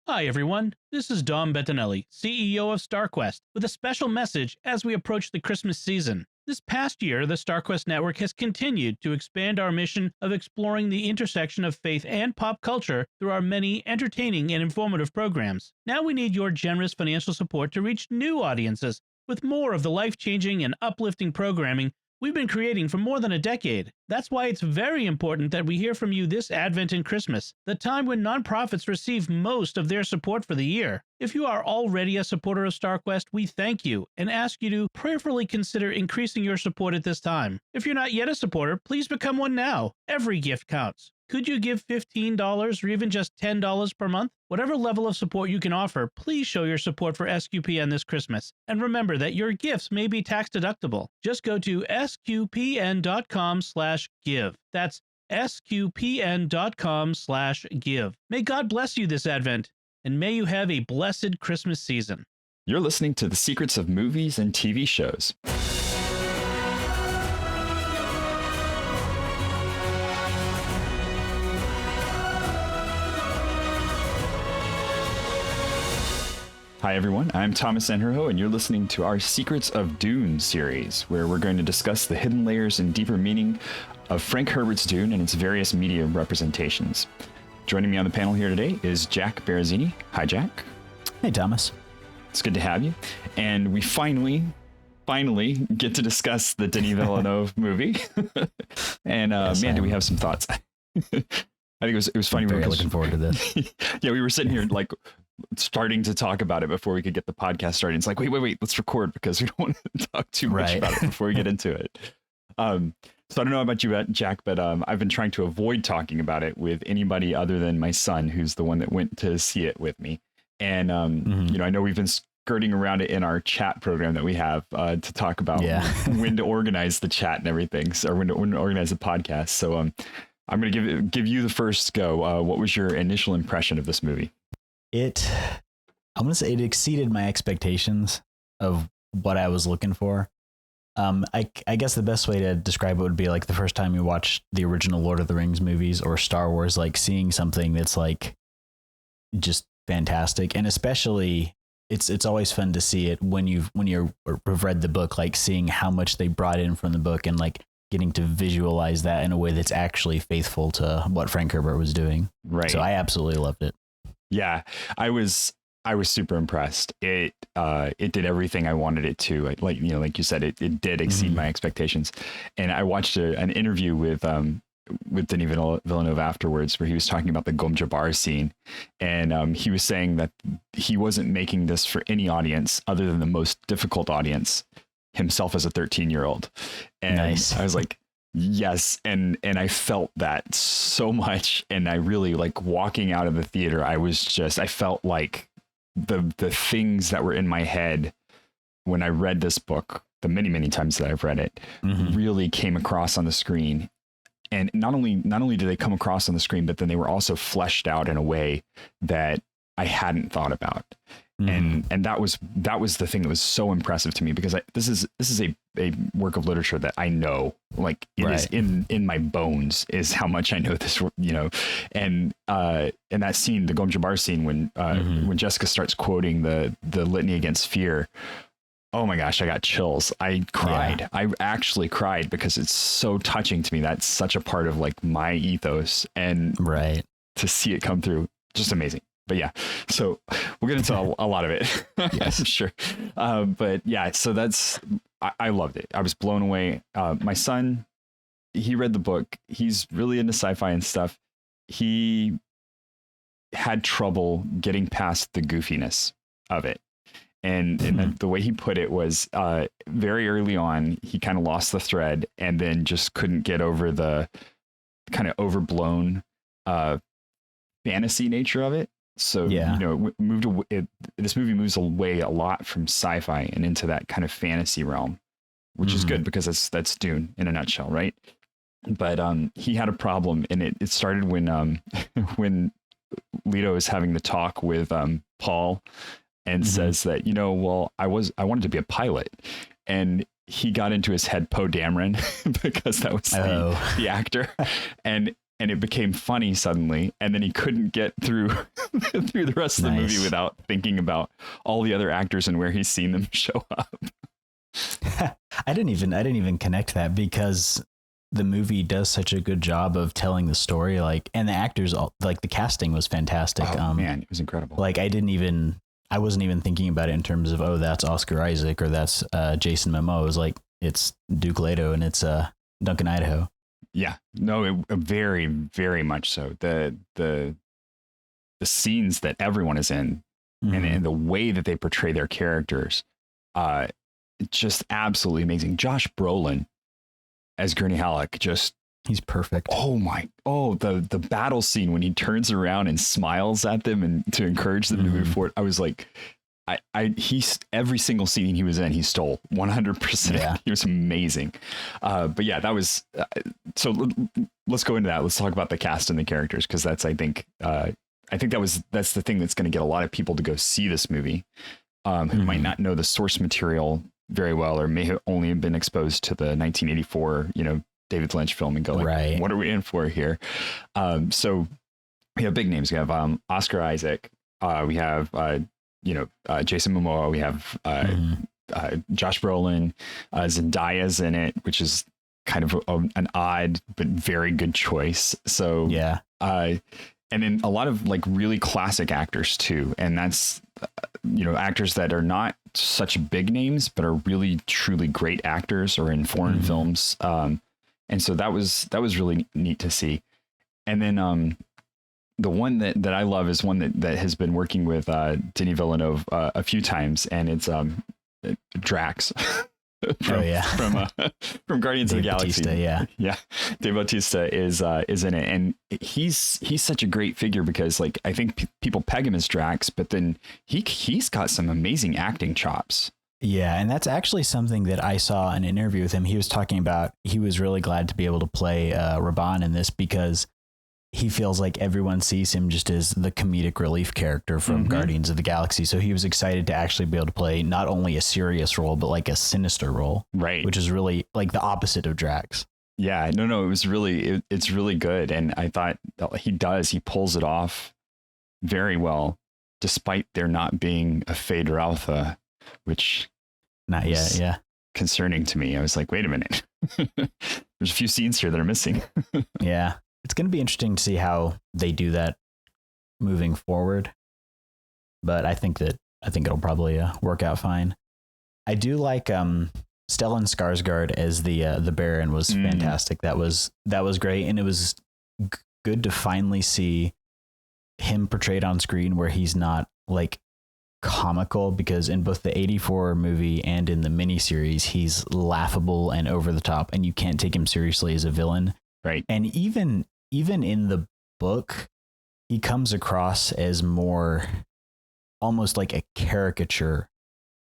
Hi, everyone. This is Dom Bettinelli, CEO of StarQuest, with a special message as we approach the Christmas season. This past year, the StarQuest Network has continued to expand our mission of exploring the intersection of faith and pop culture through our many entertaining and informative programs. Now we need your generous financial support to reach new audiences with more of the life-changing and uplifting programming we've been creating for more than a decade. That's why it's very important that we hear from you this Advent and Christmas, the time when nonprofits receive most of their support for the year. If you are already a supporter of StarQuest, we thank you and ask you to prayerfully consider increasing your support at this time. If you're not yet a supporter, please become one now. Every gift counts. Could you give $15 or even just $10 per month? Whatever level of support you can offer, please show your support for SQPN this Christmas. And remember that your gifts may be tax deductible. Just go to sqpn.com/give. That's sqpn.com/give. May God bless you this Advent, and may you have a blessed Christmas season. You're listening to The Secrets of Movies and TV Shows. Hi everyone, I'm Thomas Sanjurjo, and you're listening to our Secrets of Dune series, where we're going to discuss the hidden layers and deeper meaning of Frank Herbert's Dune and its various media representations. Joining me on the panel here today is Jack Baruzzini. Hi, Jack. Hey, Thomas. It's good to have you. And we finally get to discuss the Denis Villeneuve movie. And yes, man, do we have some thoughts. I think it was funny. I'm very looking forward to this. Yeah, we were sitting here like starting to talk about it before we could get the podcast started. It's like, wait, let's record because we don't want to talk too much about it before we get into it. So I don't know about you, Jack, but I've been trying to avoid talking about it with anybody other than my son, who's the one that went to see it with me. And, you know, I know we've been skirting around it in our chat program that we have to talk about when to organize the chat and everything, so, or when to organize the podcast. So I'm going to give you the first go. What was your initial impression of this movie? I'm going to say it exceeded my expectations of what I was looking for. I guess the best way to describe it would be like the first time you watch the original Lord of the Rings movies or Star Wars, like seeing something that's like just fantastic. And especially it's always fun to see it when you've read the book, like seeing how much they brought in from the book and like getting to visualize that in a way that's actually faithful to what Frank Herbert was doing. Right. So I absolutely loved it. Yeah, I was super impressed. It did everything I wanted it to. Like you said, it did exceed my expectations. And I watched an interview with Denis Villeneuve afterwards, where he was talking about the Gom Jabbar scene, and he was saying that he wasn't making this for any audience other than the most difficult audience, himself as a 13-year-old. And nice. I was like, yes. And I felt that so much. And I really, like, walking out of the theater, I felt like the things that were in my head when I read this book, the many, many times that I've read it, really came across on the screen. And not only did they come across on the screen, but then they were also fleshed out in a way that I hadn't thought about. And that was the thing that was so impressive to me, because this is a work of literature that I know, like it is in my bones, is how much I know this, you know. And that scene, the Gom Jabbar scene, when Jessica starts quoting the litany against fear, oh my gosh, I got chills. I cried. Yeah. I actually cried because it's so touching to me. That's such a part of like my ethos, and to see it come through, just amazing. But yeah, so we'll get into a lot of it. Yes, sure. But yeah, so I loved it. I was blown away. My son, he read the book. He's really into sci-fi and stuff. He had trouble getting past the goofiness of it. And the way he put it was very early on, he kind of lost the thread and then just couldn't get over the kind of overblown fantasy nature of it. So, you know, this movie moves away a lot from sci-fi and into that kind of fantasy realm, which is good because that's Dune in a nutshell, right? But he had a problem, and it started when when Leto is having the talk with Paul and says that, you know, well, I wanted to be a pilot, and he got into his head Poe Dameron because that was the actor, and and it became funny suddenly, and then he couldn't get through through the rest of the movie without thinking about all the other actors and where he's seen them show up. I didn't even connect that, because the movie does such a good job of telling the story, like, and the actors, like, the casting was fantastic. Oh man, it was incredible. Like, I wasn't even thinking about it in terms of, oh, that's Oscar Isaac or that's Jason Momoa. It was like, it's Duke Leto and it's Duncan Idaho. Yeah, no, very, very much so. The scenes that everyone is in, and the way that they portray their characters, just absolutely amazing. Josh Brolin as Gurney Halleck, he's perfect. The battle scene when he turns around and smiles at them and to encourage them to move forward. I was like, he's every single scene he was in, he stole 100%. Yeah. He was amazing. But yeah, that was, so let's go into that. Let's talk about the cast and the characters. Cause that's, I think that's the thing that's going to get a lot of people to go see this movie, who might not know the source material very well, or may have only been exposed to the 1984, David Lynch film and go like, what are we in for here? So we have big names. We have Oscar Isaac. We have Jason Momoa. We have Josh Brolin. Zendaya's in it, which is kind of an odd but very good choice. So yeah. And then a lot of like really classic actors too, and that's actors that are not such big names but are really truly great actors or in foreign films. And so that was really neat to see. And then the one that I love is one that has been working with Denis Villeneuve a few times, and it's Drax. from Guardians of the Galaxy. Yeah. Dave Bautista is in it, and he's such a great figure because, like, I think people peg him as Drax, but then he's got some amazing acting chops. Yeah, and that's actually something that I saw in an interview with him. He was talking about he was really glad to be able to play Raban in this because he feels like everyone sees him just as the comedic relief character from Guardians of the Galaxy. So he was excited to actually be able to play not only a serious role, but like a sinister role. Right. Which is really like the opposite of Drax. Yeah, no, it was really, it's really good. And I thought he pulls it off very well, despite there not being a Fade Rautha, which not yet. Yeah. Concerning to me. I was like, wait a minute. There's a few scenes here that are missing. Yeah. It's going to be interesting to see how they do that moving forward. But I think it'll probably work out fine. I do like Stellan Skarsgård as the Baron was fantastic. That was great, and it was good to finally see him portrayed on screen where he's not like comical, because in both the 84 movie and in the miniseries he's laughable and over the top, and you can't take him seriously as a villain. Right. And even in the book, he comes across as more almost like a caricature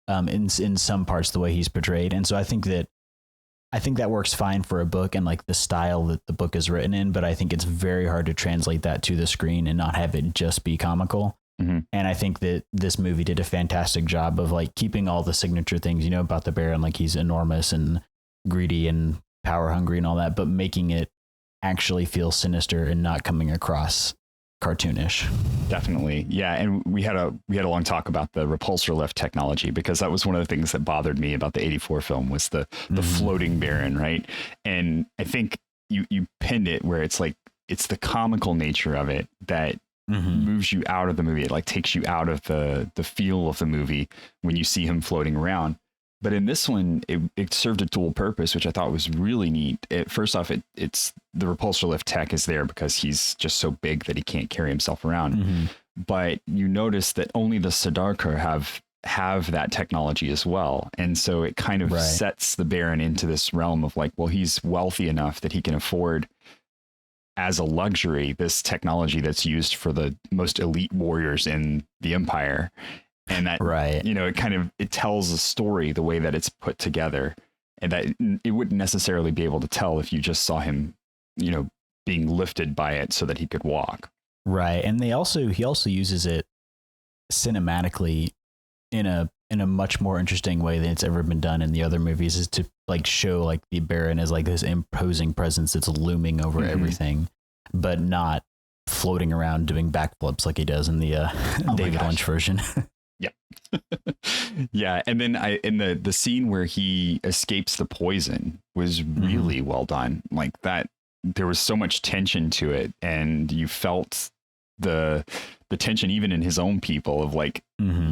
in some parts, the way he's portrayed. And so I think that works fine for a book and like the style that the book is written in, but I think it's very hard to translate that to the screen and not have it just be comical. And I think that this movie did a fantastic job of like keeping all the signature things, about the Baron, like he's enormous and greedy and power hungry and all that, but making it actually feel sinister and not coming across cartoonish. Definitely. Yeah. And we had a long talk about the repulsor lift technology, because that was one of the things that bothered me about the 84 film was the floating Baron. Right. And I think you pinned it where it's like, it's the comical nature of it that moves you out of the movie. It like takes you out of the feel of the movie when you see him floating around. But in this one, it served a dual purpose, which I thought was really neat. First off, it's the repulsor lift tech is there because he's just so big that he can't carry himself around. But you notice that only the Sardaukar have that technology as well. And so it kind of sets the Baron into this realm of like, well, he's wealthy enough that he can afford as a luxury this technology that's used for the most elite warriors in the Empire. And that, it tells a story the way that it's put together, and that it wouldn't necessarily be able to tell if you just saw him, being lifted by it so that he could walk. Right. And he also uses it cinematically in a much more interesting way than it's ever been done in the other movies, is to like show like the Baron as like this imposing presence that's looming over everything. but not floating around doing backflips like he does in the David Lynch version. Yep. Yeah. And then in the scene where he escapes the poison was really well done. Like that, there was so much tension to it, and you felt the tension even in his own people of like,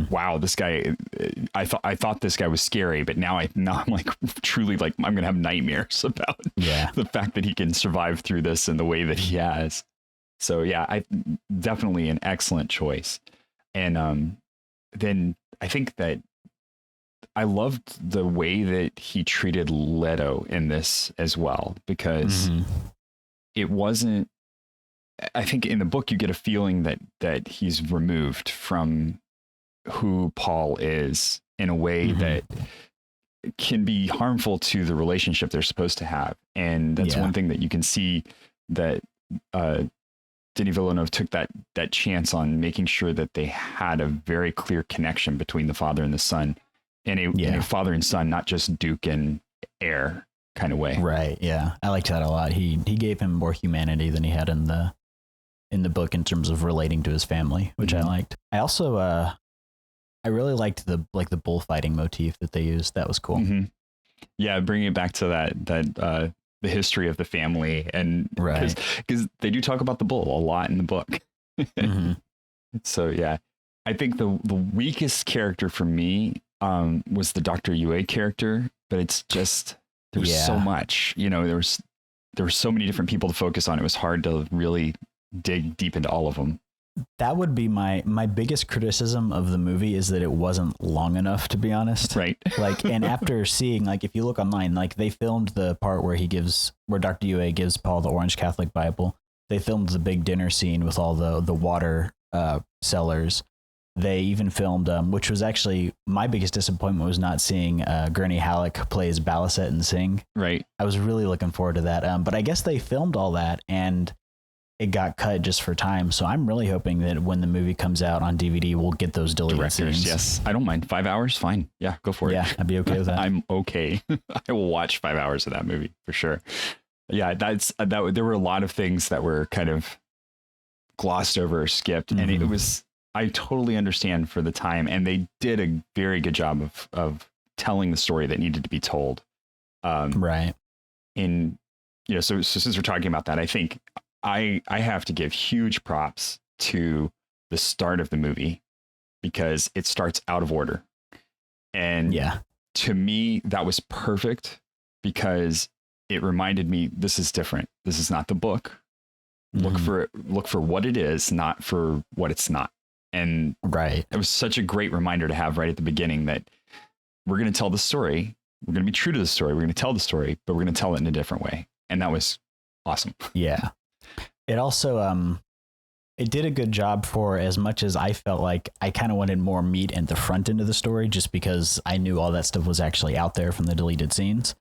wow, this guy, I thought this guy was scary, but now I'm like truly like, I'm going to have nightmares about the fact that he can survive through this in the way that he has. So yeah, definitely an excellent choice. And then I think that I loved the way that he treated Leto in this as well, because it wasn't, I think in the book you get a feeling that he's removed from who Paul is in a way that can be harmful to the relationship they're supposed to have. And that's one thing that you can see that Denis Villeneuve took that chance on making sure that they had a very clear connection between the father and the son, and a father and son, not just Duke and heir kind of way. Right. Yeah. I liked that a lot. He gave him more humanity than he had in the book in terms of relating to his family, which I liked. I also, I really liked the bullfighting motif that they used. That was cool. Yeah. Bringing it back to that, the history of the family, and because they do talk about the bull a lot in the book. So yeah, I think the weakest character for me was the Dr. Yue character, but it's just there was so much, there were so many different people to focus on. It was hard to really dig deep into all of them. That would be my biggest criticism of the movie, is that it wasn't long enough, to be honest. Right. Like, and after seeing, like, if you look online, like they filmed the part where Dr. Yue gives Paul the Orange Catholic Bible. They filmed the big dinner scene with all the water cellars. They even filmed, which was actually my biggest disappointment, was not seeing Gurney Halleck play as Balicet and sing. Right. I was really looking forward to that. But I guess they filmed all that and it got cut just for time. So I'm really hoping that when the movie comes out on DVD, we'll get those deleted scenes. Yes. I don't mind. 5 hours. Fine. Yeah. Go for it. Yeah. I'd be okay with that. I'm okay. I will watch 5 hours of that movie for sure. Yeah. There were a lot of things that were kind of glossed over or skipped. And it was, I totally understand for the time. And they did a very good job of telling the story that needed to be told. Right. So since we're talking about that, I think I have to give huge props to the start of the movie, because it starts out of order. And to me, that was perfect, because it reminded me, this is different. This is not the book. Look for what it is, not for what it's not. And it was such a great reminder to have right at the beginning that we're going to tell the story. We're going to be true to the story. We're going to tell the story, but we're going to tell it in a different way. And that was awesome. Yeah. It also, it did a good job, for as much as I felt like I kind of wanted more meat at the front end of the story, just because I knew all that stuff was actually out there from the deleted scenes.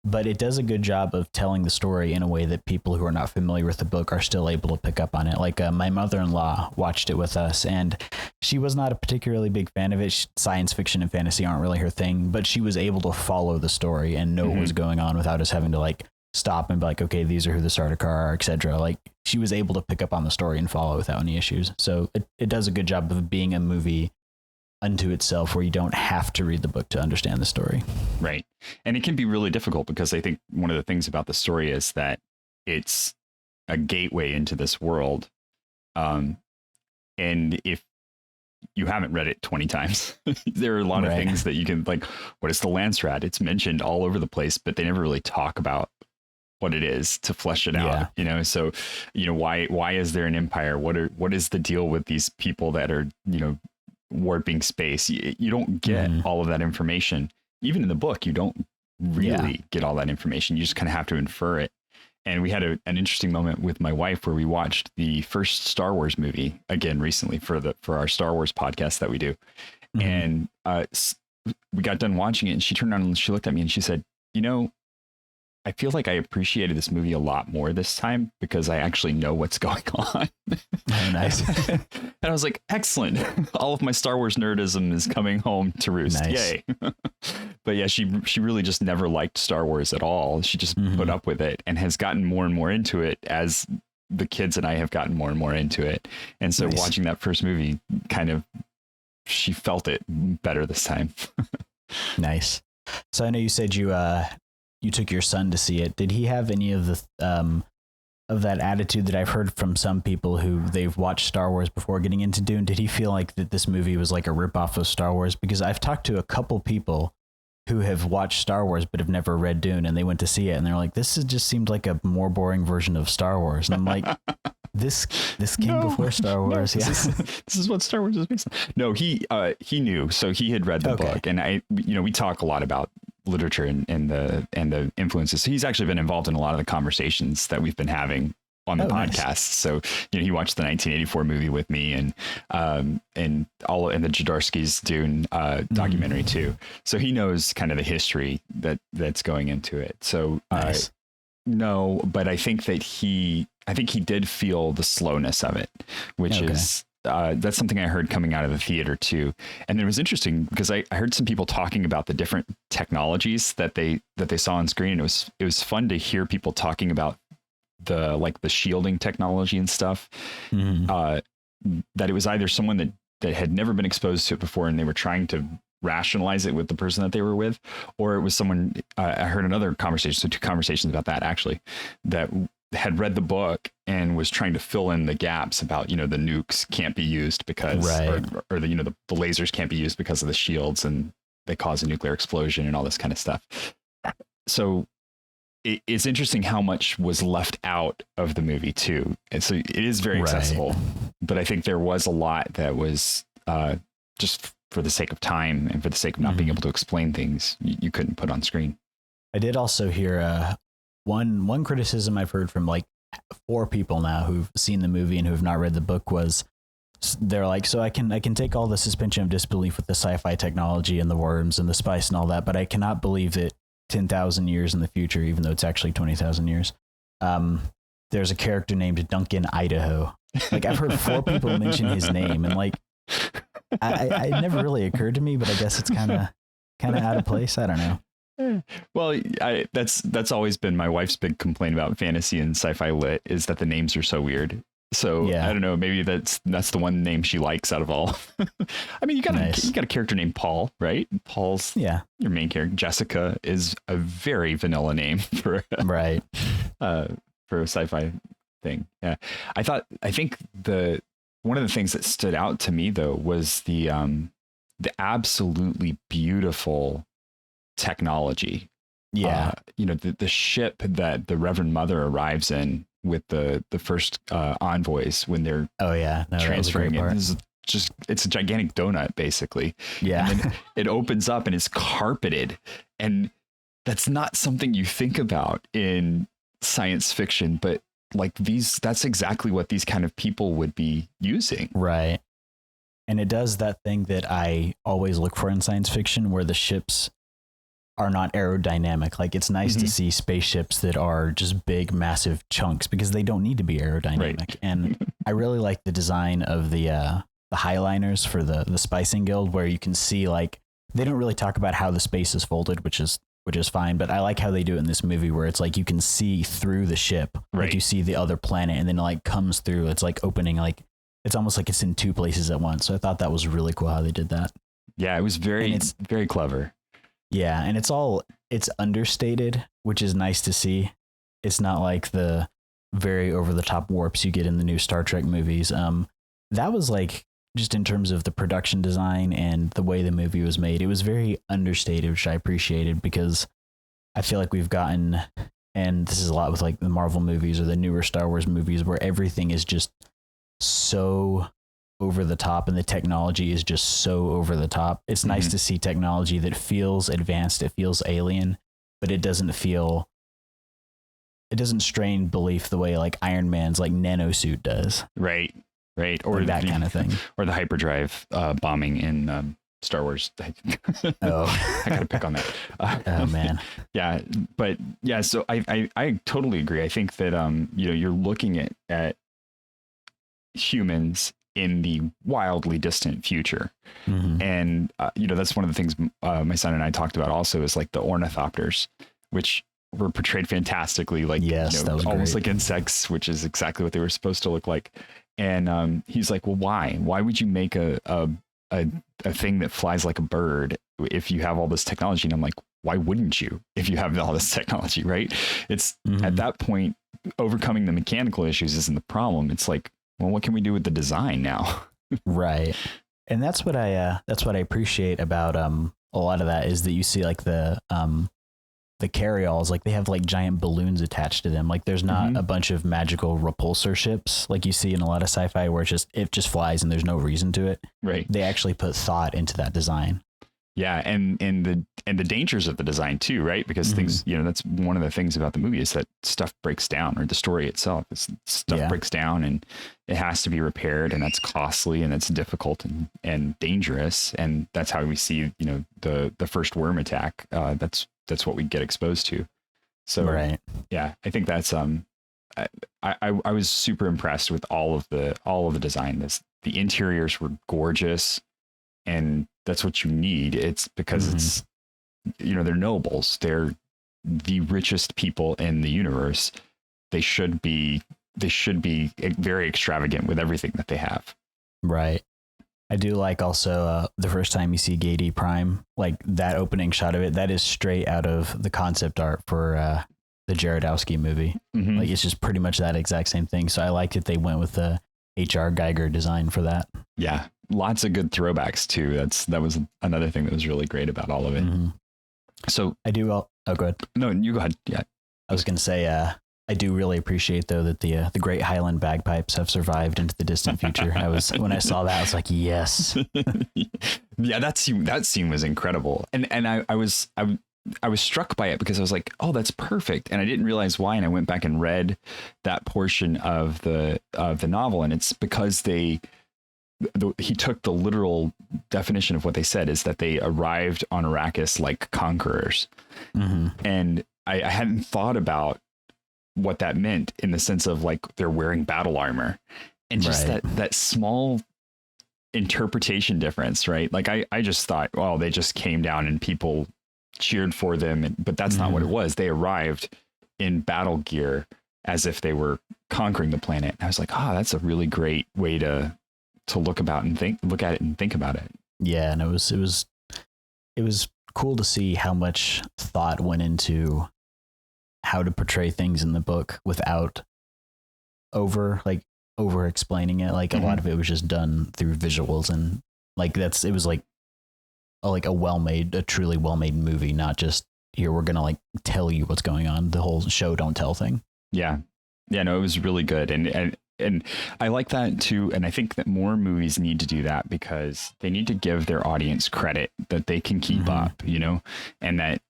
But it does a good job of telling the story in a way that people who are not familiar with the book are still able to pick up on it. Like my mother-in-law watched it with us, and she was not a particularly big fan of it. Science fiction and fantasy aren't really her thing, but she was able to follow the story and know what was going on without us having to like stop and be like, okay, these are who the Sardaukar are, etc. Like, she was able to pick up on the story and follow without any issues. So it does a good job of being a movie unto itself, where you don't have to read the book to understand the story. Right. And it can be really difficult, because I think one of the things about the story is that it's a gateway into this world. And if you haven't read it 20 times, there are a lot of things that you can, like, what is the Landsrat? It's mentioned all over the place, but they never really talk about what it is to flesh it out, so, why is there an empire? What is the deal with these people that are, warping space? You don't get all of that information. Even in the book, you don't really get all that information. You just kind of have to infer it. And we had an interesting moment with my wife where we watched the first Star Wars movie again recently for our Star Wars podcast that we do. And we got done watching it, and she turned around and she looked at me and she said, I feel like I appreciated this movie a lot more this time, because I actually know what's going on. Oh, nice. And I was like, excellent. All of my Star Wars nerdism is coming home to roost. Nice. Yay. But yeah, she really just never liked Star Wars at all. She just put up with it and has gotten more and more into it as the kids and I have gotten more and more into it. And so Nice. watching that first movie she felt it better this time. Nice. So I know you said you took your son to see it. Did he have any of the of that attitude that I've heard from some people who they've watched Star Wars before getting into Dune? Did he feel like that this movie was like a ripoff of Star Wars? Because I've talked to a couple people who have watched Star Wars but have never read Dune, and they went to see it and they're like, just seemed like a more boring version of Star Wars. And I'm like, this came before Star Wars. No, Yeah. this is what Star Wars is based on. No, he knew, so he had read the book, and we talk a lot about literature and the influences. So he's actually been involved in a lot of the conversations that we've been having on the podcast. Nice. So he watched the 1984 movie with me, and the Jodorowsky's Dune documentary too. So he knows kind of the history that's going into it. So nice. No, but I think he did feel the slowness of it, which is that's something I heard coming out of the theater too. And it was interesting because I heard some people talking about the different technologies that they saw on screen. And it was fun to hear people talking about the shielding technology and stuff. That it was either someone that had never been exposed to it before and they were trying to rationalize it with the person that they were with, or it was someone, I heard another conversation, so two conversations about that actually, that had read the book and was trying to fill in the gaps about, the nukes can't be used because, or the lasers can't be used because of the shields and they cause a nuclear explosion and all this kind of stuff. So it's interesting how much was left out of the movie too. And so it is very accessible, but I think there was a lot that was just for the sake of time and for the sake of not being able to explain things, you couldn't put on screen. I did also hear one criticism I've heard from like 4 people now who've seen the movie and who have not read the book was they're like, so I can take all the suspension of disbelief with the sci-fi technology and the worms and the spice and all that, but I cannot believe that 10,000 years in the future, even though it's actually 20,000 years, there's a character named Duncan Idaho. Like I've heard 4 people mention his name, and like it never really occurred to me, but I guess it's kind of out of place. I don't know. Well, that's always been my wife's big complaint about fantasy and sci-fi lit is that the names are so weird. So I don't know, maybe that's the one name she likes out of all. I mean, you got a character named Paul, right? Paul's your main character. Jessica is a very vanilla name for a sci-fi thing. Yeah, I think one of the things that stood out to me though was the absolutely beautiful technology. Yeah, the ship that the Reverend Mother arrives in with the first envoys when they're transferring it. It's a gigantic donut basically. Yeah, and then it opens up and it's carpeted, and that's not something you think about in science fiction, but like that's exactly what these kind of people would be using. Right. And it does that thing that I always look for in science fiction where the ships are not aerodynamic. Like it's nice to see spaceships that are just big, massive chunks because they don't need to be aerodynamic. Right. And I really like the design of the highliners for the Spicing Guild, where you can see like, they don't really talk about how the space is folded, which is fine. But I like how they do it in this movie where it's like, you can see through the ship, like you see the other planet and then it like comes through. It's like opening, like it's almost like it's in 2 places at once. So I thought that was really cool how they did that. Yeah, it was very clever. Yeah, and it's understated, which is nice to see. It's not like the very over the top warps you get in the new Star Trek movies. That was like, just in terms of the production design and the way the movie was made, it was very understated, which I appreciated because I feel like we've gotten, and this is a lot with like the Marvel movies or the newer Star Wars movies, where everything is just so over the top and the technology is just so over the top. It's nice to see technology that feels advanced, it feels alien, but it doesn't strain belief the way like Iron Man's like nanosuit does. Right. Or that kind of thing. Or the hyperdrive bombing in Star Wars. I gotta pick on that. Oh man. Yeah, but yeah, so I totally agree. I think that you're looking at humans in the wildly distant future. And that's one of the things my son and I talked about also is like the ornithopters, which were portrayed fantastically, like yes, that was almost great. like insects, which is exactly what they were supposed to look like. And he's like, well, why would you make a thing that flies like a bird if you have all this technology? And I'm like, why wouldn't you if you have all this technology, right? It's at that point, overcoming the mechanical issues isn't the problem. It's like, well, what can we do with the design now? Right. And that's what I appreciate about a lot of that is that you see like the carryalls, like they have like giant balloons attached to them. Like there's not a bunch of magical repulsor ships like you see in a lot of sci-fi where it just flies and there's no reason to it. Right. They actually put thought into that design. Yeah, and the dangers of the design too, right? Because things, that's one of the things about the movie is that stuff breaks down, or the story itself stuff breaks down, and it has to be repaired, and that's costly, and that's difficult and dangerous, and that's how we see, the first worm attack. That's what we get exposed to. So right. Yeah, I think that's I was super impressed with all of the design. The interiors were gorgeous, and that's what you need. It's because it's, they're nobles. They're the richest people in the universe. They should be very extravagant with everything that they have. Right. I do like also the first time you see Gady Prime, like that opening shot of it, that is straight out of the concept art for the Jaredowski movie. Like it's just pretty much that exact same thing. So I liked that they went with the H.R. Geiger design for that. Yeah. Lots of good throwbacks too. That was another thing that was really great about all of it. So I do. Oh, go ahead. No, you go ahead. Yeah. I was going to say, I do really appreciate though that the Great Highland bagpipes have survived into the distant future. When I saw that, I was like, yes. Yeah, that scene was incredible, and I was struck by it because I was like, oh, that's perfect, and I didn't realize why, and I went back and read that portion of the novel, and it's because he took the literal definition of what they said is that they arrived on Arrakis like conquerors, and I hadn't thought about what that meant in the sense of like they're wearing battle armor, and just that small interpretation difference, right? Like I just thought, well, they just came down and people cheered for them, but that's not what it was. They arrived in battle gear as if they were conquering the planet. And I was like, that's a really great way to look at it and think about it. Yeah, and it was cool to see how much thought went into how to portray things in the book without over explaining it. Like a lot of it was just done through visuals, and like it was like a truly well-made movie, not just here we're gonna like tell you what's going on, the whole show don't tell thing. Yeah, no, it was really good, and I like that too, and I think that more movies need to do that because they need to give their audience credit that they can keep up, and that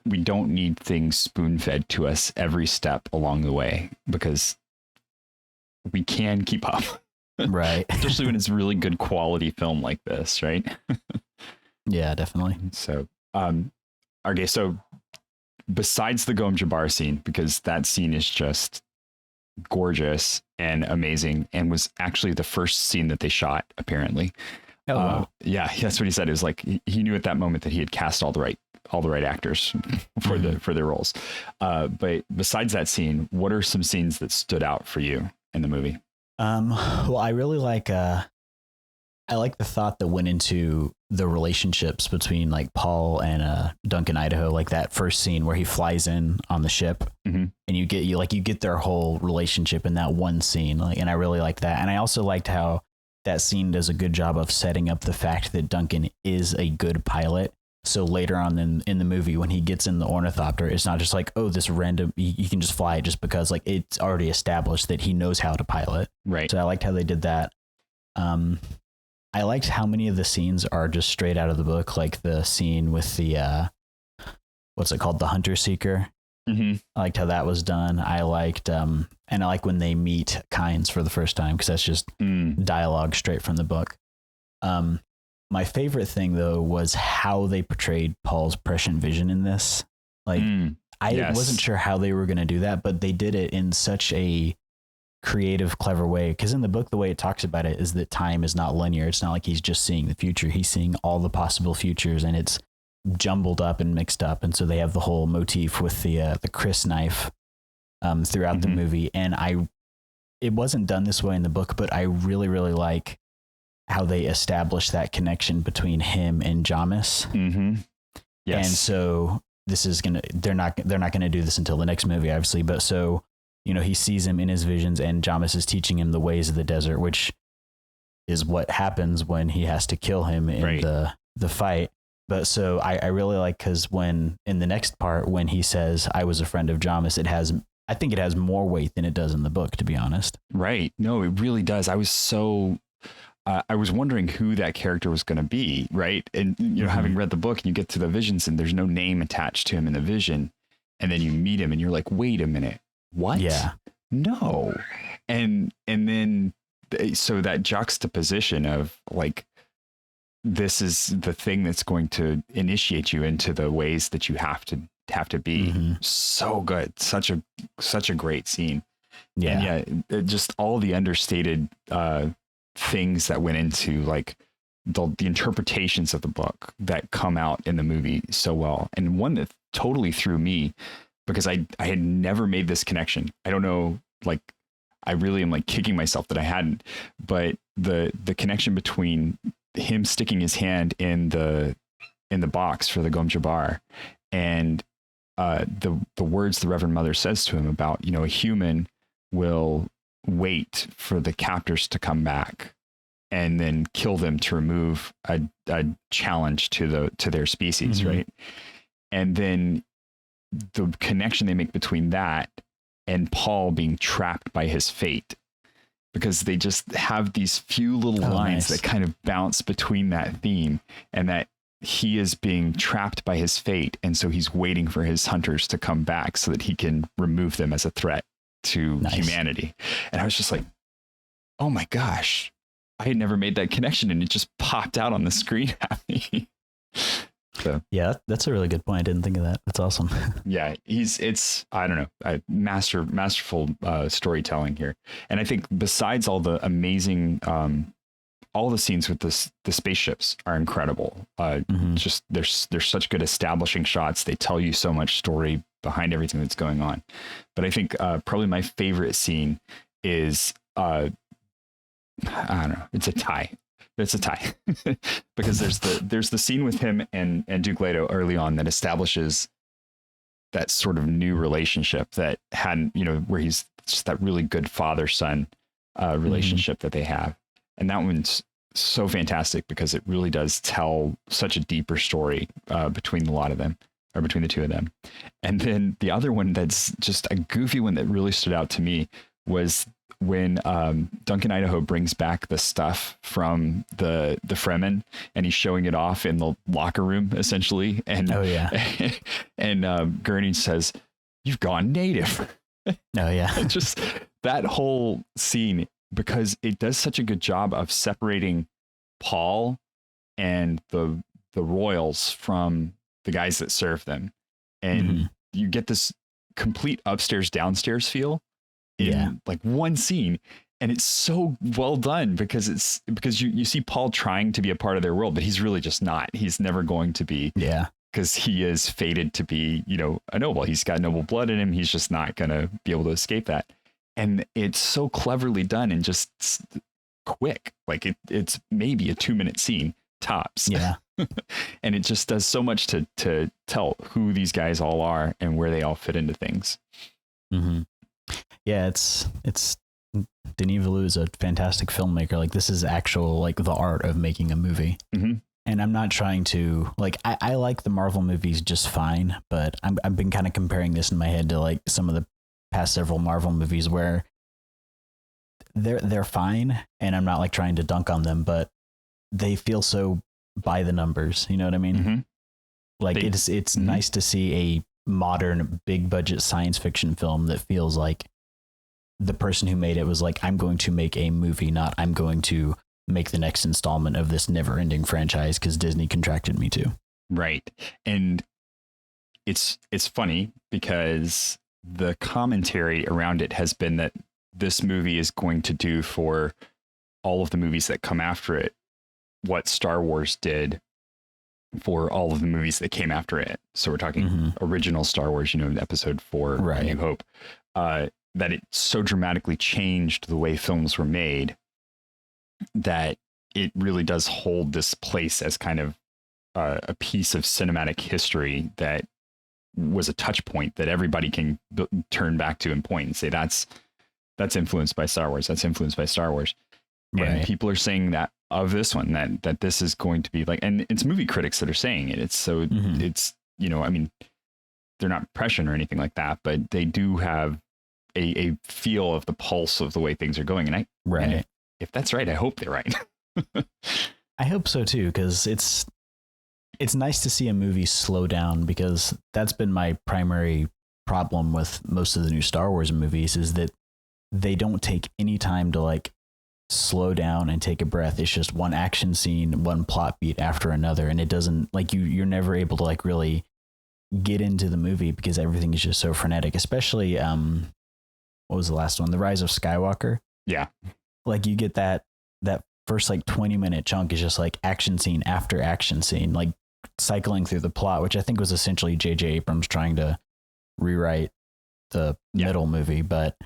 we don't need things spoon-fed to us every step along the way, because we can keep up. Right. Especially when it's really good quality film like this, right? Yeah, definitely. So, okay, so besides the Gom Jabbar scene, because that scene is just gorgeous and amazing, and was actually the first scene that they shot, apparently. Oh, wow. Yeah, that's what he said. It was like he knew at that moment that he had cast all the right actors for their roles. But besides that scene, what are some scenes that stood out for you in the movie? Well, I really like I like the thought that went into the relationships between like Paul and Duncan Idaho, like that first scene where he flies in on the ship, and you get their whole relationship in that one scene. Like, and I really liked that. And I also liked how that scene does a good job of setting up the fact that Duncan is a good pilot. So later on in the movie, when he gets in the ornithopter, it's not just like, oh, this random, you can just fly it just because like it's already established that he knows how to pilot. Right. So I liked how they did that. I liked how many of the scenes are just straight out of the book, like the scene with the, what's it called? The Hunter Seeker. I liked how that was done. I liked, and I like when they meet Kynes for the first time, because that's just dialogue straight from the book. My favorite thing though was how they portrayed Paul's prescient vision in this. Like I wasn't sure how they were going to do that, but they did it in such a creative, clever way. Because in the book, the way it talks about it is that time is not linear. It's not like he's just seeing the future. He's seeing all the possible futures, and it's jumbled up and mixed up, and so they have the whole motif with the Chris knife throughout the movie. And it wasn't done this way in the book, but I really, really like how they establish that connection between him and Jamis. Yes. And so this is they're not gonna do this until the next movie, obviously. But so, you know, he sees him in his visions, and Jamis is teaching him the ways of the desert, which is what happens when he has to kill him in the fight. But so I really like, because when in the next part, when he says, I was a friend of Jamis, I think it has more weight than it does in the book, to be honest. Right. No, it really does. I was wondering who that character was going to be. Right. And, you know, having read the book, and you get to the visions and there's no name attached to him in the vision. And then you meet him and you're like, wait a minute. What? Yeah. No. And then, so that juxtaposition of like, this is the thing that's going to initiate you into the ways that you have to be. So good. Such a great scene. Yeah. And just all the understated things that went into like the interpretations of the book that come out in the movie so well. And one that totally threw me, because I had never made this connection. I don't know, like, I really am like kicking myself that I hadn't, but the connection between him sticking his hand in the box for the Gom Jabbar, and the words the Reverend Mother says to him about, you know, a human will wait for the captors to come back and then kill them to remove a challenge to their species, right? And then the connection they make between that and Paul being trapped by his fate, because they just have these few little lines that kind of bounce between that theme, and that he is being trapped by his fate. And so he's waiting for his hunters to come back so that he can remove them as a threat to humanity. And I was just like, oh my gosh, I had never made that connection, and it just popped out on the screen at me. So yeah, that's a really good point. I didn't think of that. That's awesome. Yeah, it's I don't know, masterful storytelling here. And I think besides all the amazing all the scenes with the spaceships are incredible. Just there's such good establishing shots. They tell you so much story behind everything that's going on. But I think probably my favorite scene is I don't know, it's a tie. It's a tie because there's the scene with him and Duke Leto early on that establishes that sort of new relationship that hadn't, you know, where he's just that really good father-son relationship that they have. And that one's so fantastic because it really does tell such a deeper story between a lot of them, or between the two of them. And then the other one that's just a goofy one that really stood out to me was when Duncan Idaho brings back the stuff from the Fremen, and he's showing it off in the locker room essentially. And and Gurney says, "You've gone native." Just that whole scene, because it does such a good job of separating Paul and the royals from the guys that serve them. And you get this complete upstairs downstairs feel in like one scene, and it's so well done because you see Paul trying to be a part of their world, but he's really just not. He's never going to be, because he is fated to be, you know, a noble. He's got noble blood in him. He's just not gonna be able to escape that. And it's so cleverly done and just quick. Like it's maybe a 2-minute scene tops. And it just does so much to tell who these guys all are and where they all fit into things. Yeah, it's Denis Villeneuve is a fantastic filmmaker. Like, this is actual, like, the art of making a movie. And I'm not trying to, like, I like the Marvel movies just fine, but I've been kind of comparing this in my head to like some of the past several Marvel movies where they're fine, and I'm not like trying to dunk on them, but they feel so by the numbers. You know what I mean? Like, it's nice to see a modern big budget science fiction film that feels like the person who made it was like, I'm going to make a movie, not I'm going to make the next installment of this never ending franchise because Disney contracted me to. Right. And it's funny because the commentary around it has been that this movie is going to do for all of the movies that come after it what Star Wars did for all of the movies that came after it. So we're talking original Star Wars, episode 4, Right. A New Hope, that it so dramatically changed the way films were made that it really does hold this place as kind of a piece of cinematic history that was a touch point that everybody can turn back to and point and say, that's influenced by Star Wars. That's influenced by Star Wars. Right. And people are saying that of this one, that this is going to be like, and it's movie critics that are saying it. It's so it's, I mean, they're not prescient or anything like that, but they do have a feel of the pulse of the way things are going. And if that's right, I hope they're right. I hope so too, because it's nice to see a movie slow down, because that's been my primary problem with most of the new Star Wars movies, is that they don't take any time to like slow down and take a breath. It's just one action scene, one plot beat after another, and it doesn't like you're never able to like really get into the movie because everything is just so frenetic. Especially what was the last one? The Rise of Skywalker. Yeah. Like you get that first like 20-minute chunk is just like action scene after action scene, like cycling through the plot, which I think was essentially J.J. Abrams trying to rewrite the middle movie. But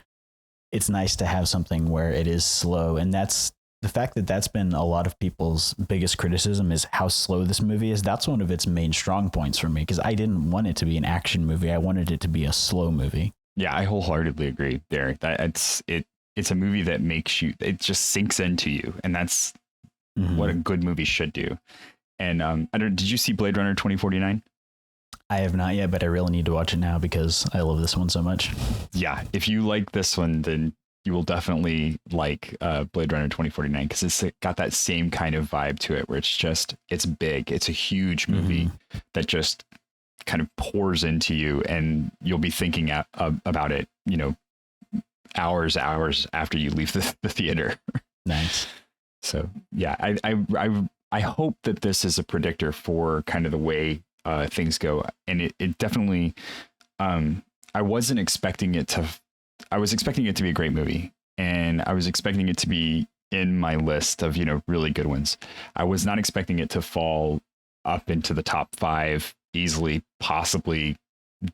it's nice to have something where it is slow. And that's the fact that that's been a lot of people's biggest criticism, is how slow this movie is. That's one of its main strong points for me, because I didn't want it to be an action movie. I wanted it to be a slow movie. Yeah, I wholeheartedly agree there. That it's a movie that makes you, it just sinks into you. And that's what a good movie should do. And did you see Blade Runner 2049? I have not yet, but I really need to watch it now because I love this one so much. Yeah, if you like this one, then you will definitely like Blade Runner 2049, because it's got that same kind of vibe to it, where it's big. It's a huge movie that just kind of pours into you, and you'll be thinking about it, hours after you leave the theater. Nice. So yeah, I hope that this is a predictor for kind of the way things go. And it definitely, I was expecting it to be a great movie, and I was expecting it to be in my list of, really good ones. I was not expecting it to fall up into the top 5 easily, possibly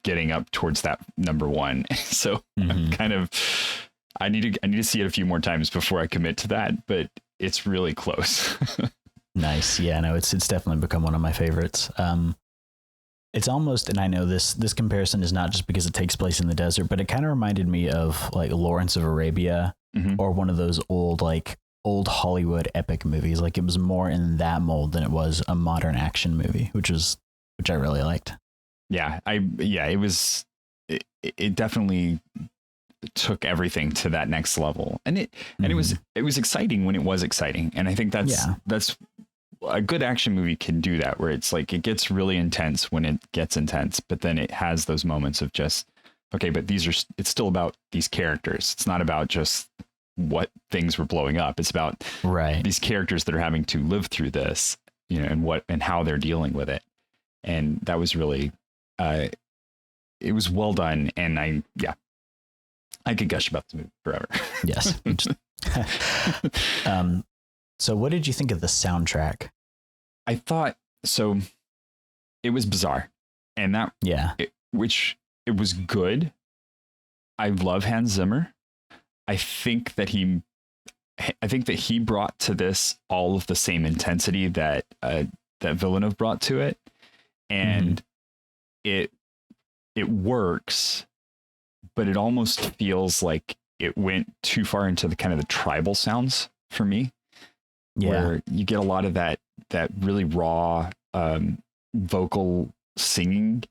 getting up towards that number 1. So I'm kind of, I need to see it a few more times before I commit to that, but it's really close. Nice. Yeah, no, it's definitely become one of my favorites. It's almost, and I know this comparison is not just because it takes place in the desert, but it kind of reminded me of like Lawrence of Arabia, or one of those old Hollywood epic movies. Like it was more in that mold than it was a modern action movie, which I really liked. Yeah, it definitely took everything to that next level, and it was exciting when it was exciting, and I think that's a good action movie can do that, where it's like it gets really intense when it gets intense, but then it has those moments of just, okay, but it's still about these characters. It's not about just what things were blowing up. It's about these characters that are having to live through this, and how they're dealing with it. And that was really, it was well done. And I could gush about this movie forever. Yes. So what did you think of the soundtrack? I thought, so it was bizarre, and it was good. I love Hans Zimmer. I think that he brought to this all of the same intensity that Villeneuve brought to it. And it works, but it almost feels like it went too far into the kind of the tribal sounds for me. Yeah. Where you get a lot of that really raw vocal singing,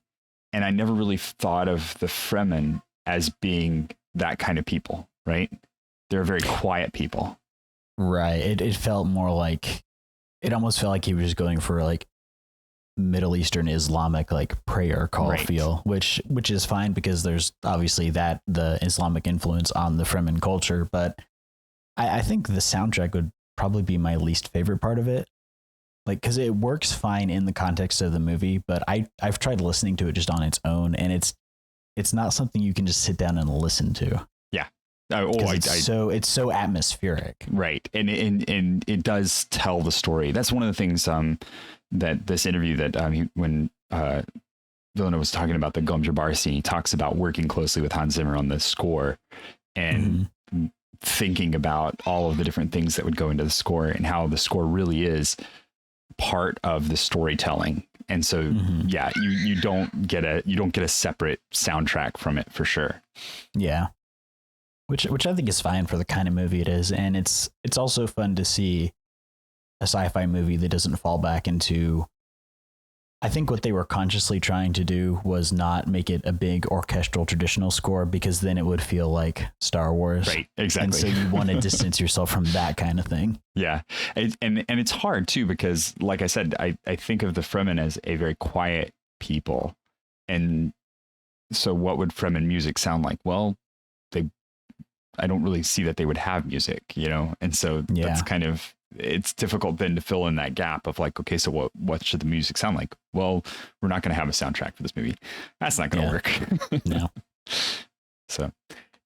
and I never really thought of the Fremen as being that kind of people, right? They're very quiet people. Right. It felt more like, it almost felt like he was just going for like Middle Eastern Islamic like prayer call feel, which is fine, because there's obviously the Islamic influence on the Fremen culture, but I think the soundtrack would probably be my least favorite part of it, like, because it works fine in the context of the movie, but I've tried listening to it just on its own, and it's not something you can just sit down and listen to. Yeah, It's so atmospheric. Right. And it does tell the story. That's one of the things that this interview that when Villeneuve was talking about the Gom Jabbar scene, he talks about working closely with Hans Zimmer on the score and thinking about all of the different things that would go into the score and how the score really is part of the storytelling. And so, you don't get a separate soundtrack from it for sure. Yeah. Which I think is fine for the kind of movie it is. And it's also fun to see a sci-fi movie that doesn't fall back into, I think what they were consciously trying to do was not make it a big orchestral traditional score, because then it would feel like Star Wars. Right, exactly. And so you want to distance yourself from that kind of thing. Yeah. And it's hard too, because like I said, I think of the Fremen as a very quiet people. And so what would Fremen music sound like? Well, I don't really see that they would have music, And so that's kind of, it's difficult then to fill in that gap of like, okay, so what should the music sound like? Well, we're not going to have a soundtrack for this movie. That's not going to work. No. So,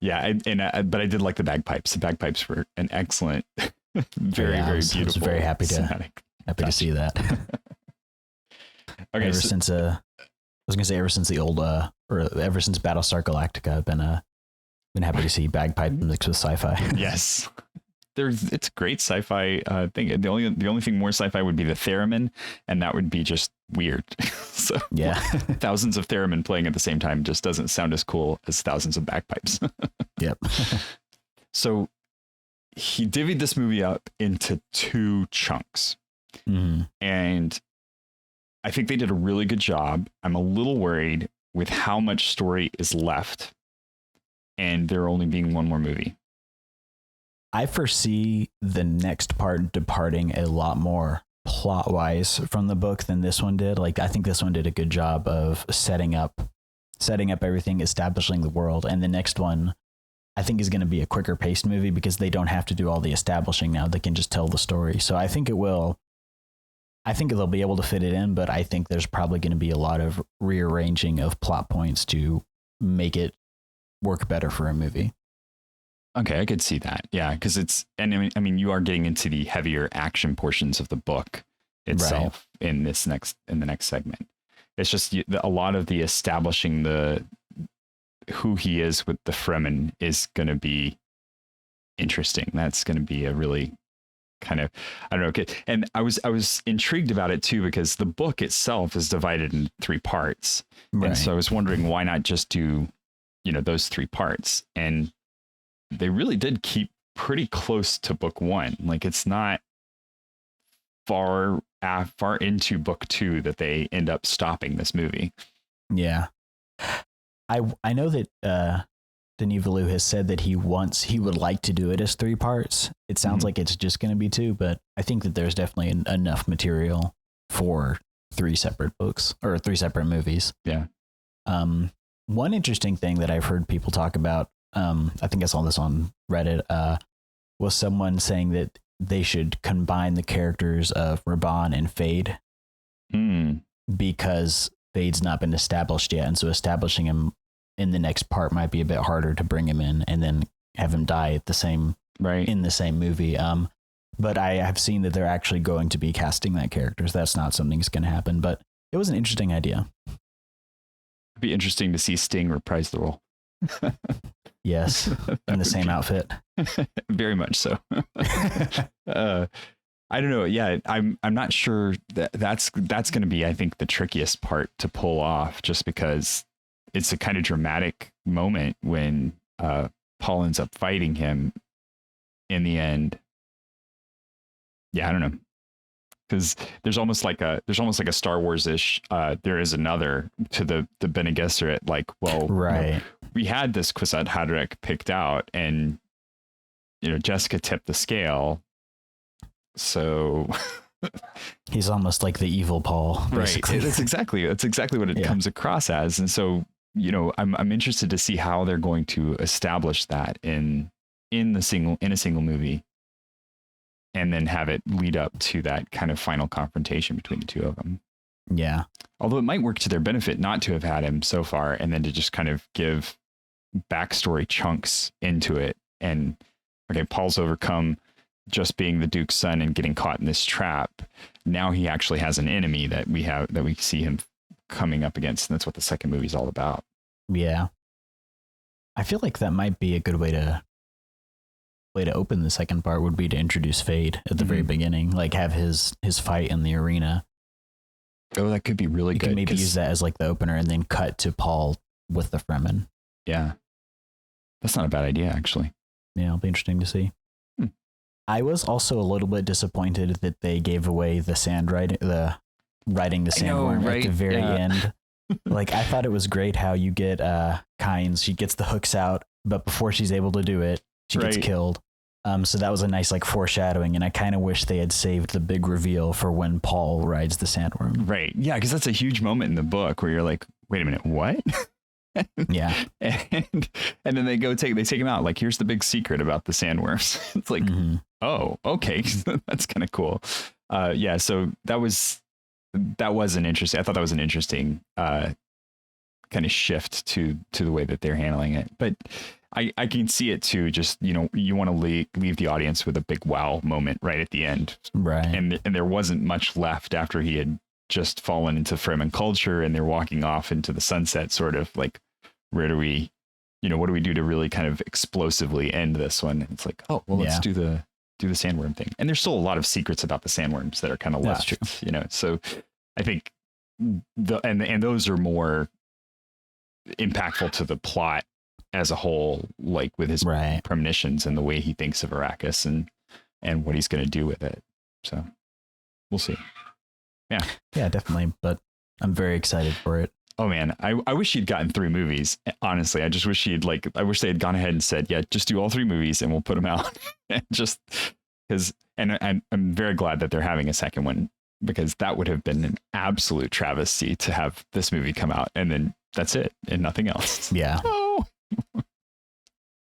yeah. But I did like the bagpipes. The bagpipes were an excellent, very beautiful. I was very happy to see that. Okay. Ever since the old, or ever since Battlestar Galactica, I've been happy to see bagpipe mixed with sci-fi. Yes. It's a great sci-fi thing. The only thing more sci-fi would be the theremin, and that would be just weird. So yeah, thousands of theremin playing at the same time just doesn't sound as cool as thousands of bagpipes. Yep. So he divvied this movie up into 2 chunks, and I think they did a really good job. I'm a little worried with how much story is left, and there only being one more movie. I foresee the next part departing a lot more plot wise from the book than this one did. Like, I think this one did a good job of setting up everything, establishing the world. And the next one, I think, is going to be a quicker paced movie because they don't have to do all the establishing now. They can just tell the story. So I think they'll be able to fit it in, but I think there's probably going to be a lot of rearranging of plot points to make it work better for a movie. Okay, I could see that. Yeah, because I mean, you are getting into the heavier action portions of the book itself in the next segment. It's just a lot of the establishing who he is with the Fremen is going to be interesting. That's going to be a really kind of, I don't know. And I was intrigued about it too, because the book itself is divided into 3 parts. Right. And so I was wondering, why not just do, those 3 parts? And they really did keep pretty close to book 1. Like, it's not far into book 2 that they end up stopping this movie. Yeah. I know that Denis Villeneuve has said that he would like to do it as 3 parts. It sounds like it's just going to be 2, but I think that there's definitely enough material for 3 separate books or 3 separate movies. Yeah. One interesting thing that I've heard people talk about, I think I saw this on Reddit, was someone saying that they should combine the characters of Raban and Fade because Fade's not been established yet. And so establishing him in the next part might be a bit harder to bring him in and then have him die in the same movie. But I have seen that they're actually going to be casting that character. So that's not something that's going to happen, but it was an interesting idea. It'd be interesting to see Sting reprise the role. Yes, in the same outfit. Very much so. I don't know. Yeah, I'm not sure that's going to be, I think, the trickiest part to pull off, just because it's a kind of dramatic moment when Paul ends up fighting him in the end. Yeah, I don't know. Because there's almost like a Star Wars-ish. There is another to the Bene Gesserit. Like, well, right. We had this Kwisatz Haderach picked out, and Jessica tipped the scale. So he's almost like the evil Paul, basically. Right? That's exactly what it comes across as. And so I'm interested to see how they're going to establish that in a single movie, and then have it lead up to that kind of final confrontation between the 2 of them. Yeah. Although it might work to their benefit not to have had him so far, and then to just kind of give backstory chunks into it and okay, Paul's overcome just being the Duke's son and getting caught in this trap. Now he actually has an enemy that we see him coming up against, and that's what the second movie's all about. Yeah. I feel like that might be a good way to open the second part would be to introduce Fade at the very beginning, like have his fight in the arena. Oh, that could be really You good. can maybe use that as like the opener and then cut to Paul with the Fremen. Yeah. That's not a bad idea, actually. Yeah, it'll be interesting to see. I was also a little bit disappointed that they gave away the riding the sandworm at the very end. Like, I thought it was great how you get Kynes, she gets the hooks out, but before she's able to do it, she gets killed. So that was a nice like foreshadowing, and I kind of wish they had saved the big reveal for when Paul rides the sandworm. Right. Yeah, because that's a huge moment in the book where you're like, wait a minute, what? Yeah. And then they take him out. Like, here's the big secret about the sandworms. It's like, oh, okay. That's kind of cool. Yeah. So that was an interesting, I thought that was an interesting kind of shift to the way that they're handling it. But I can see it too. Just, you want to leave the audience with a big wow moment right at the end. Right. And there wasn't much left after he had just fallen into Fremen culture and they're walking off into the sunset, sort of like, where do we, what do we do to really kind of explosively end this one? And it's like, oh, well, let's do the sandworm thing. And there's still a lot of secrets about the sandworms that are kind of left, so I think and those are more impactful to the plot as a whole, like with his premonitions and the way he thinks of Arrakis and what he's going to do with it. So we'll see. Yeah, definitely. But I'm very excited for it. Oh man, I wish he'd gotten 3 movies. Honestly, I just wish I wish they had gone ahead and said, yeah, just do all 3 movies and we'll put them out. Just because, and I'm very glad that they're having a second one, because that would have been an absolute travesty to have this movie come out and then that's it and nothing else. Yeah. Oh.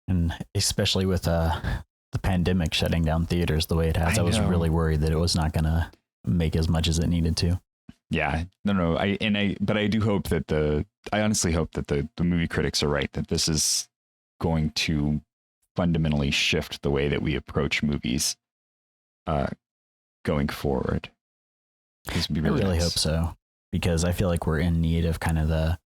And especially with the pandemic shutting down theaters the way it has, I was really worried that it was not going to make as much as it needed to. Yeah, no. But I do hope that I honestly hope that the movie critics are right, that this is going to fundamentally shift the way that we approach movies going forward. I really hope so, because I feel like we're in need of kind of the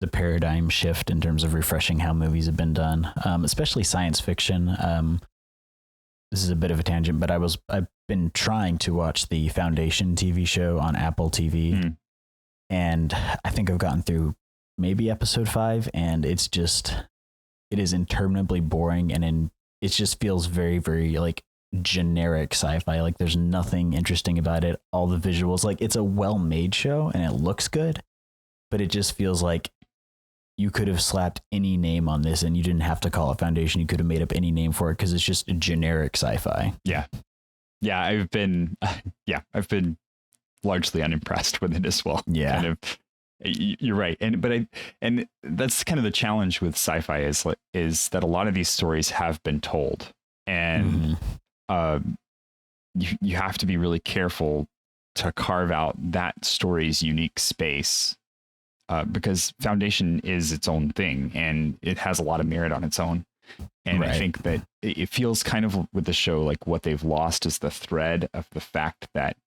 paradigm shift in terms of refreshing how movies have been done, especially science fiction. This is a bit of a tangent, but I've been trying to watch the Foundation TV show on Apple TV, and I think I've gotten through maybe episode 5, and it is interminably boring, and it just feels very, very like generic sci-fi. Like there's nothing interesting about it. All the visuals, like it's a well-made show and it looks good, but it just feels like you could have slapped any name on this and you didn't have to call it Foundation. You could have made up any name for it because it's just a generic sci-fi. Yeah. I've been largely unimpressed with it as well. Yeah. Kind of, you're right. And that's kind of the challenge with sci-fi is that a lot of these stories have been told, and you have to be really careful to carve out that story's unique space. Because Foundation is its own thing and it has a lot of merit on its own. And I think that it feels kind of with the show like what they've lost is the thread of the fact that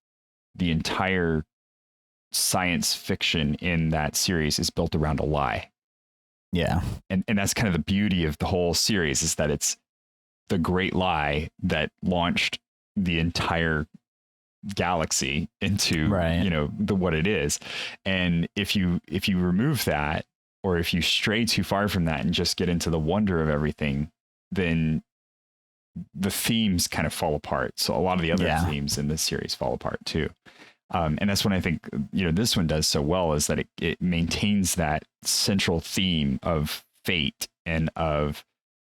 the entire science fiction in that series is built around a lie. Yeah. And that's kind of the beauty of the whole series, is that it's the great lie that launched the entire galaxy into what it is. And if you remove that, or if you stray too far from that and just get into the wonder of everything, then the themes kind of fall apart. So a lot of the other themes in this series fall apart too. And that's when I think this one does so well, is that it maintains that central theme of fate and of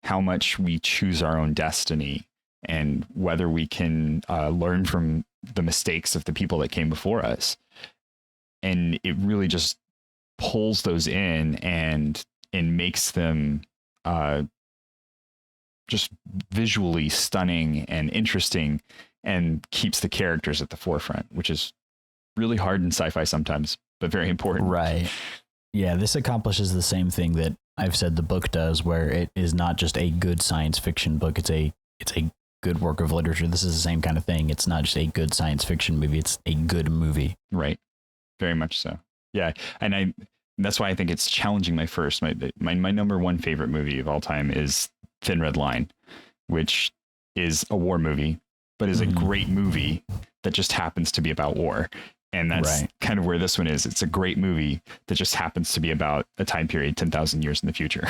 how much we choose our own destiny and whether we can learn from the mistakes of the people that came before us. And it really just pulls those in and makes them just visually stunning and interesting, and keeps the characters at the forefront, which is really hard in sci-fi sometimes, but very important. Right. Yeah, this accomplishes the same thing that I've said the book does, where it is not just a good science fiction book. It's a good work of literature. This is the same kind of thing. It's not just a good science fiction movie. It's a good movie. Right. Very much so. Yeah. And that's why I think it's challenging my number one favorite movie of all time is Thin Red Line, which is a war movie, but is a great movie that just happens to be about war. And that's kind of where this one is. It's a great movie that just happens to be about a time period 10,000 years in the future.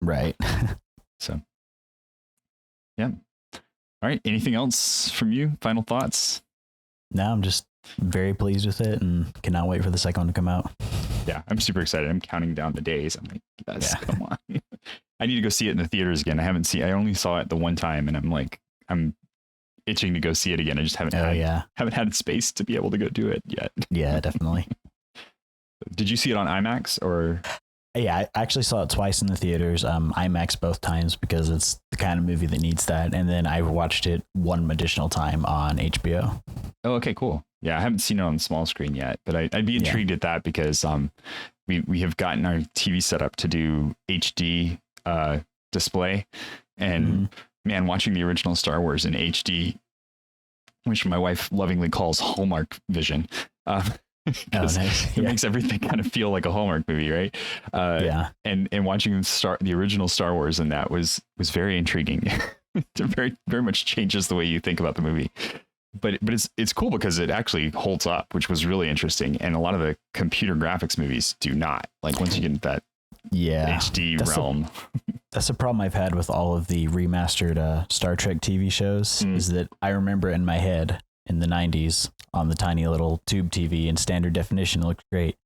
Right. So, yeah. All right. Anything else from you? Final thoughts? No, I'm just very pleased with it and cannot wait for the second one to come out. Yeah, I'm super excited. I'm counting down the days. I'm like, yes, come on. I need to go see it in the theaters again. I only saw it the one time, and I'm itching to go see it again. I just haven't had space to be able to go do it yet. Yeah, definitely. Did you see it on IMAX or? Yeah, I actually saw it twice in the theaters, IMAX both times, because it's the kind of movie that needs that. And then I watched it one additional time on HBO. Oh, okay, cool. Yeah, I haven't seen it on the small screen yet, but I'd be intrigued at that because we have gotten our TV set up to do HD display, and man, watching the original Star Wars in HD, which my wife lovingly calls Hallmark Vision. It makes everything kind of feel like a Hallmark movie, right? And watching the original Star Wars in that was very intriguing. It very, very much changes the way you think about the movie. But it's cool because it actually holds up, which was really interesting. And a lot of the computer graphics movies do not. Like once you get into that HD realm. That's the problem I've had with all of the remastered Star Trek TV shows is that I remember in my head in the 90s on the tiny little tube TV in standard definition, it looked great.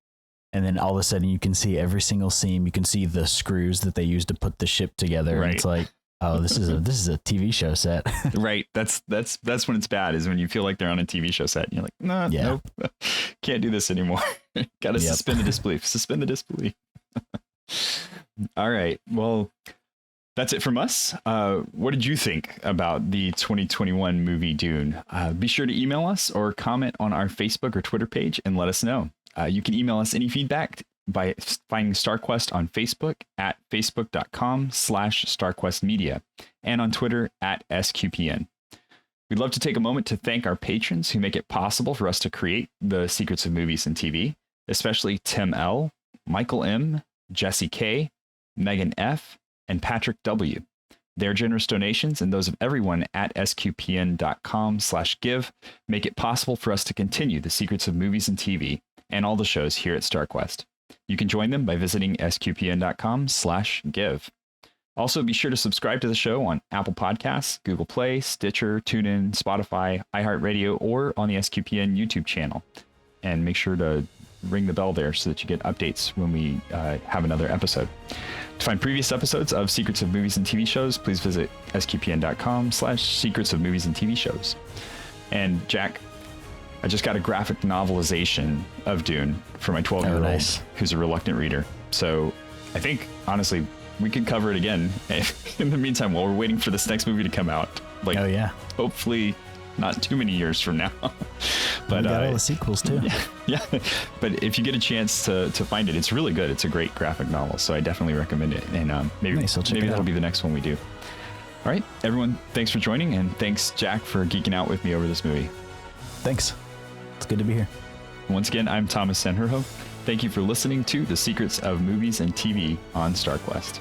And then all of a sudden you can see every single seam. You can see the screws that they use to put the ship together. Right. And it's like, oh, this is a TV show set. Right. That's when it's bad, is when you feel like they're on a TV show set and you're like, nope, can't do this anymore. Got to suspend the disbelief. All right. Well, that's it from us. What did you think about the 2021 movie Dune? Be sure to email us or comment on our Facebook or Twitter page and let us know. You can email us any feedback by finding StarQuest on Facebook at facebook.com/StarQuestMedia and on Twitter at SQPN. We'd love to take a moment to thank our patrons who make it possible for us to create the Secrets of Movies and TV, especially Tim L., Michael M., Jesse K., Megan F., and Patrick W. Their generous donations and those of everyone at sqpn.com/give make it possible for us to continue the Secrets of Movies and TV and all the shows here at StarQuest. You can join them by visiting sqpn.com/give. Also, be sure to subscribe to the show on Apple Podcasts, Google Play, Stitcher, TuneIn, Spotify, iHeartRadio, or on the SQPN YouTube channel. And make sure to ring the bell there so that you get updates when we have another episode. To find previous episodes of Secrets of Movies and TV Shows, please visit sqpn.com/secrets of movies and TV shows. And Jack, I just got a graphic novelization of Dune for my 12-year-old who's a reluctant reader. So I think, honestly, we could cover it again in the meantime while we're waiting for this next movie to come out. Hopefully not too many years from now. But we got all the sequels too. Yeah. But if you get a chance to find it, it's really good. It's a great graphic novel, so I definitely recommend it. And maybe that'll be the next one we do. All right, everyone, thanks for joining, and thanks, Jack, for geeking out with me over this movie. Thanks. It's good to be here. Once again, I'm Thomas Sanjurjo. Thank you for listening to The Secrets of Movies and TV on StarQuest.